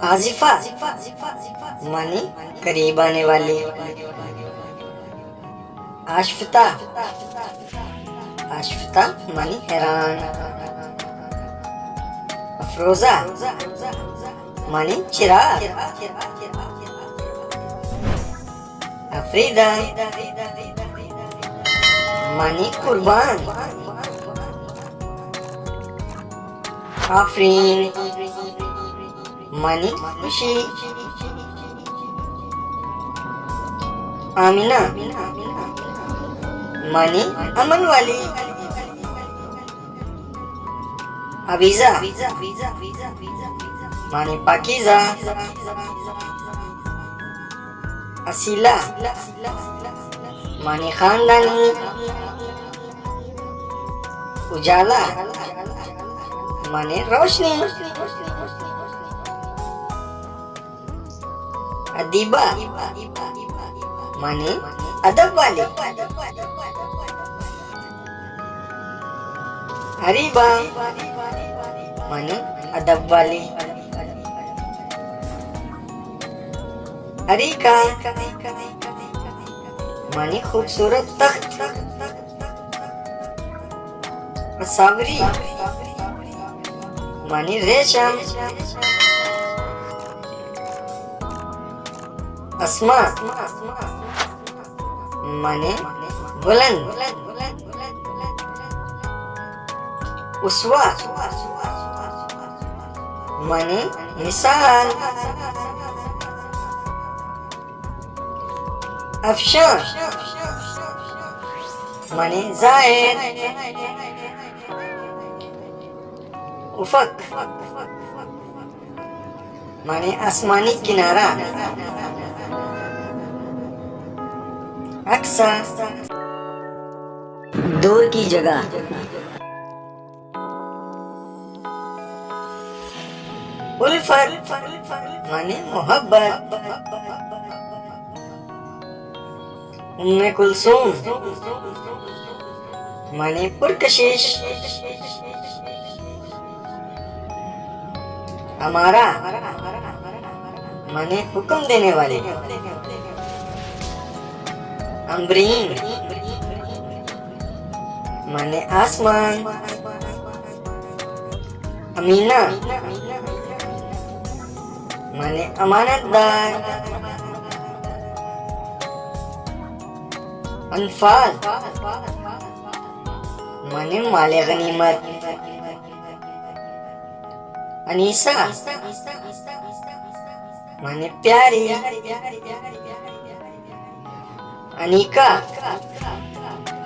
आजिफा माने करीब आने वाली। आशफता आशफता माने हैरान। अफरोजा माने चिराग। अफरीदा माने कुर्बान। आफरीन माने खुशी। आमिना माने अमन वाली। अबीजा माने पाकीज़ा। असीला माने खानदानी। उजाला माने रोशनी। अदीबा माने अदब वाले। हरीबा माने अदब वाली। अरीका माने खूबसूरत तख्त। असावरी माने रेशम। अस्मा माने बुलंद। उसवा माने मिसाल। अफशान माने जाहिर। उफक माने आसमानी किनारा। अक्सा दूर की जगह। उल्फत माने मोहब्बत। उम्मे कुलसूम माने पुरकशिश। हमारा माने हुक्म देने वाले। अम्बरीन माने आसमान। अमीना माने अमानतदार। अनफाल माने माले गनीमत। अनीसा माने प्यारी। अनीका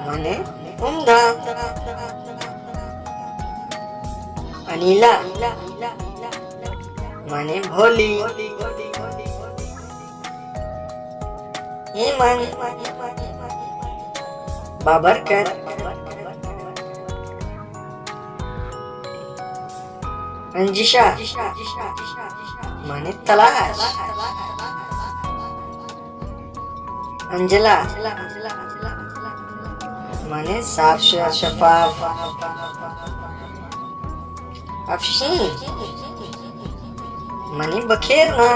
माने उम्दा। अनीला माने भोली। ईमान बाबरकत। अंजिशा माने तलाश। अंजला माने साफ शफाफ। अफशीन माने बखेरना।